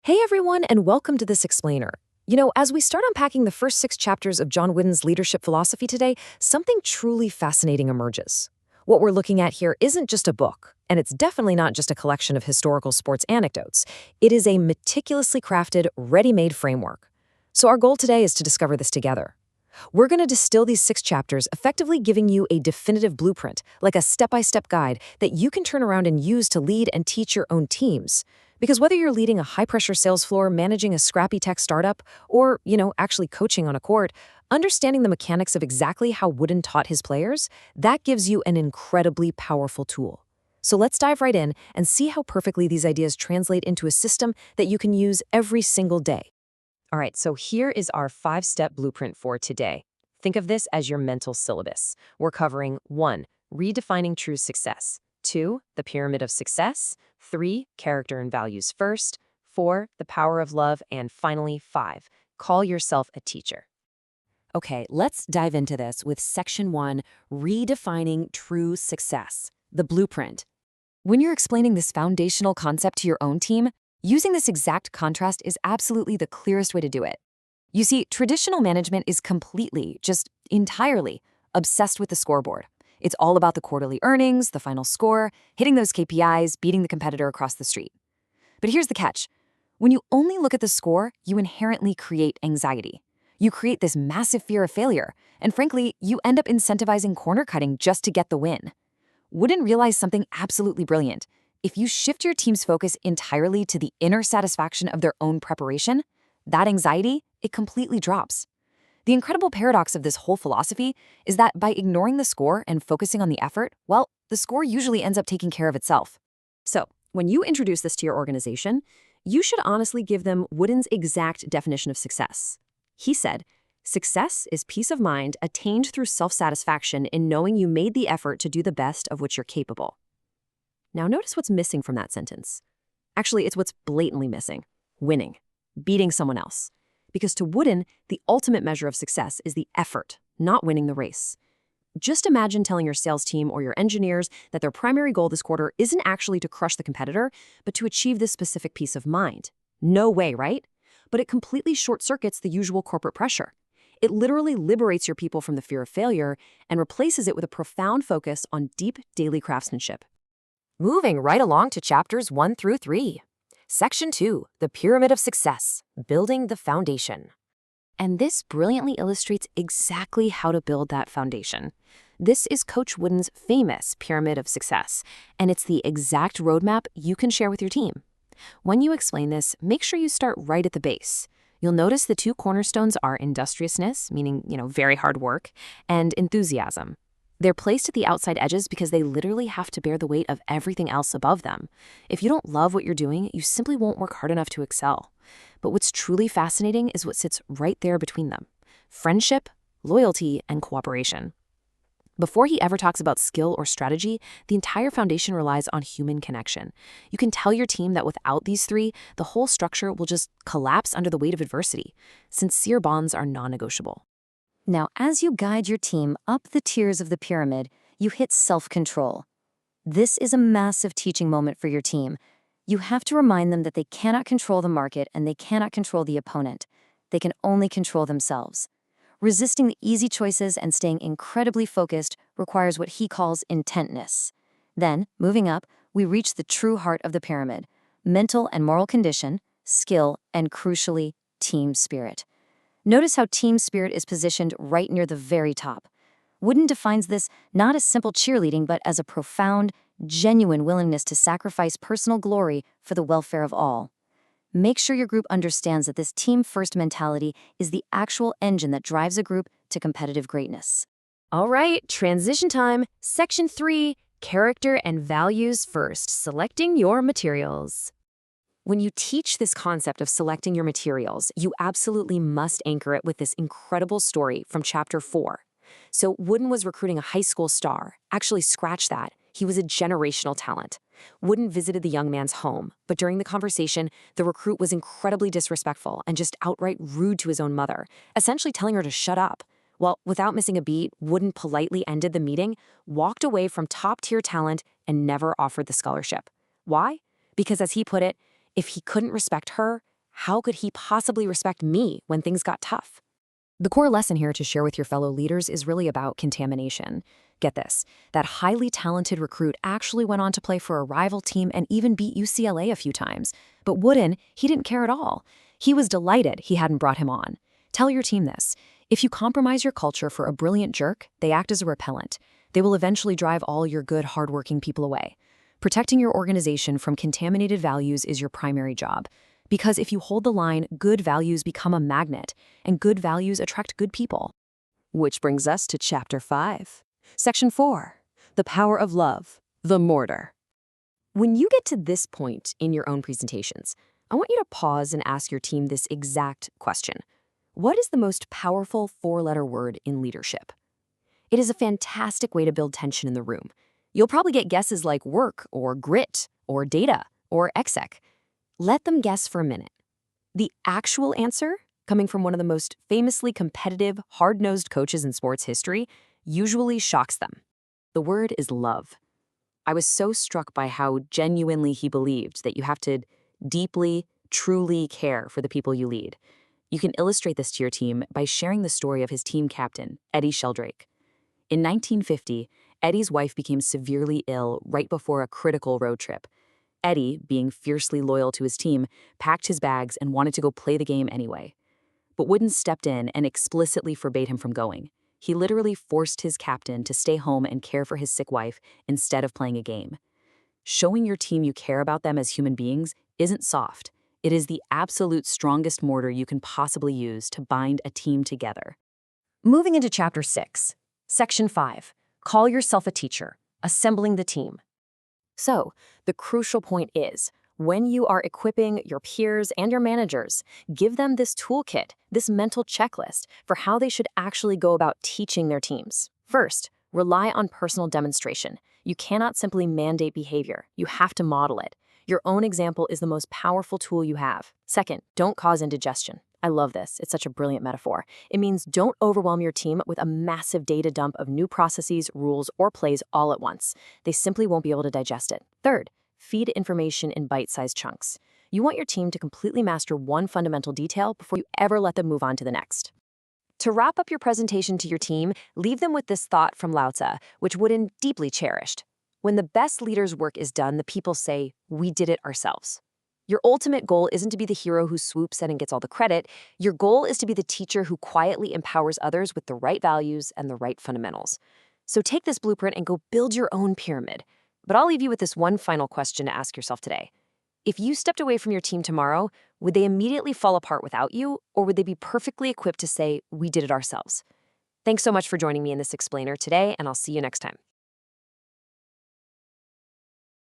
Hey everyone, and welcome to this explainer. As we start unpacking the first 6 chapters of John Wooden's leadership philosophy today, something truly fascinating emerges. What we're looking at here isn't just a book, and it's definitely not just a collection of historical sports anecdotes. It is a meticulously crafted, ready-made framework. So our goal today is to discover this together. We're going to distill these 6 chapters, effectively giving you a definitive blueprint, like a step-by-step guide that you can turn around and use to lead and teach your own teams. Because whether you're leading a high-pressure sales floor, managing a scrappy tech startup, or, actually coaching on a court, understanding the mechanics of exactly how Wooden taught his players, that gives you an incredibly powerful tool. So let's dive right in and see how perfectly these ideas translate into a system that you can use every single day. All right, so here is our 5-step blueprint for today. Think of this as your mental syllabus. We're covering 1. Redefining true success. 2. The pyramid of success. 3. Character and values first. 4. The power of love. And finally, 5. Call yourself a teacher. Okay, let's dive into this with Section 1, Redefining True Success, the blueprint. When you're explaining this foundational concept to your own team, using this exact contrast is absolutely the clearest way to do it. You see, traditional management is completely, just entirely, obsessed with the scoreboard. It's all about the quarterly earnings, the final score, hitting those KPIs, beating the competitor across the street. But here's the catch. When you only look at the score, you inherently create anxiety. You create this massive fear of failure, and frankly, you end up incentivizing corner cutting just to get the win. Wouldn't realize something absolutely brilliant. If you shift your team's focus entirely to the inner satisfaction of their own preparation, that anxiety, it completely drops. The incredible paradox of this whole philosophy is that by ignoring the score and focusing on the effort, well, the score usually ends up taking care of itself. So, when you introduce this to your organization, you should honestly give them Wooden's exact definition of success. He said, "Success is peace of mind attained through self-satisfaction in knowing you made the effort to do the best of which you're capable." Now notice what's missing from that sentence. Actually, it's what's blatantly missing. Winning. Beating someone else. Because to Wooden, the ultimate measure of success is the effort, not winning the race. Just imagine telling your sales team or your engineers that their primary goal this quarter isn't actually to crush the competitor, but to achieve this specific peace of mind. No way, right? But it completely short-circuits the usual corporate pressure. It literally liberates your people from the fear of failure and replaces it with a profound focus on deep daily craftsmanship. Moving right along to chapters 1 through 3. Section 2, The Pyramid of Success, Building the Foundation. And this brilliantly illustrates exactly how to build that foundation. This is Coach Wooden's famous Pyramid of Success, and it's the exact roadmap you can share with your team. When you explain this, make sure you start right at the base. You'll notice the 2 cornerstones are industriousness, meaning, very hard work, and enthusiasm. They're placed at the outside edges because they literally have to bear the weight of everything else above them. If you don't love what you're doing, you simply won't work hard enough to excel. But what's truly fascinating is what sits right there between them: friendship, loyalty, and cooperation. Before he ever talks about skill or strategy, the entire foundation relies on human connection. You can tell your team that without these 3, the whole structure will just collapse under the weight of adversity. Sincere bonds are non-negotiable. Now, as you guide your team up the tiers of the pyramid, you hit self-control. This is a massive teaching moment for your team. You have to remind them that they cannot control the market and they cannot control the opponent. They can only control themselves. Resisting the easy choices and staying incredibly focused requires what he calls intentness. Then, moving up, we reach the true heart of the pyramid: mental and moral condition, skill, and crucially, team spirit. Notice how team spirit is positioned right near the very top. Wooden defines this not as simple cheerleading, but as a profound, genuine willingness to sacrifice personal glory for the welfare of all. Make sure your group understands that this team-first mentality is the actual engine that drives a group to competitive greatness. All right, transition time. Section 3, Character and Values First, Selecting Your Materials. When you teach this concept of selecting your materials, you absolutely must anchor it with this incredible story from chapter 4. So Wooden was recruiting a high school star. Actually, scratch that. He was a generational talent. Wooden visited the young man's home, but during the conversation, the recruit was incredibly disrespectful and just outright rude to his own mother, essentially telling her to shut up. Well, without missing a beat, Wooden politely ended the meeting, walked away from top-tier talent, and never offered the scholarship. Why? Because, as he put it, if he couldn't respect her, how could he possibly respect me when things got tough? The core lesson here to share with your fellow leaders is really about contamination. Get this, that highly talented recruit actually went on to play for a rival team and even beat UCLA a few times. But Wooden, he didn't care at all. He was delighted he hadn't brought him on. Tell your team this. If you compromise your culture for a brilliant jerk, they act as a repellent. They will eventually drive all your good, hardworking people away. Protecting your organization from contaminated values is your primary job. Because if you hold the line, good values become a magnet, and good values attract good people. Which brings us to Chapter 5. Section 4. The Power of Love, the Mortar. When you get to this point in your own presentations, I want you to pause and ask your team this exact question. What is the most powerful four-letter word in leadership? It is a fantastic way to build tension in the room. You'll probably get guesses like work, or grit, or data, or exec. Let them guess for a minute. The actual answer, coming from one of the most famously competitive, hard-nosed coaches in sports history, usually shocks them. The word is love. I was so struck by how genuinely he believed that you have to deeply, truly care for the people you lead. You can illustrate this to your team by sharing the story of his team captain, Eddie Sheldrake. In 1950, Eddie's wife became severely ill right before a critical road trip. Eddie, being fiercely loyal to his team, packed his bags and wanted to go play the game anyway. But Wooden stepped in and explicitly forbade him from going. He literally forced his captain to stay home and care for his sick wife instead of playing a game. Showing your team you care about them as human beings isn't soft. It is the absolute strongest mortar you can possibly use to bind a team together. Moving into Chapter 6, Section 5. Call yourself a teacher, assembling the team. So, the crucial point is, when you are equipping your peers and your managers, give them this toolkit, this mental checklist for how they should actually go about teaching their teams. First, rely on personal demonstration. You cannot simply mandate behavior. You have to model it. Your own example is the most powerful tool you have. Second, don't cause indigestion. I love this. It's such a brilliant metaphor. It means don't overwhelm your team with a massive data dump of new processes, rules, or plays all at once. They simply won't be able to digest it. Third, feed information in bite-sized chunks. You want your team to completely master one fundamental detail before you ever let them move on to the next. To wrap up your presentation to your team, leave them with this thought from Lao Tzu, which Wooden deeply cherished. When the best leader's work is done, the people say, "We did it ourselves." Your ultimate goal isn't to be the hero who swoops in and gets all the credit. Your goal is to be the teacher who quietly empowers others with the right values and the right fundamentals. So take this blueprint and go build your own pyramid. But I'll leave you with this one final question to ask yourself today. If you stepped away from your team tomorrow, would they immediately fall apart without you, or would they be perfectly equipped to say, "We did it ourselves"? Thanks so much for joining me in this explainer today, and I'll see you next time.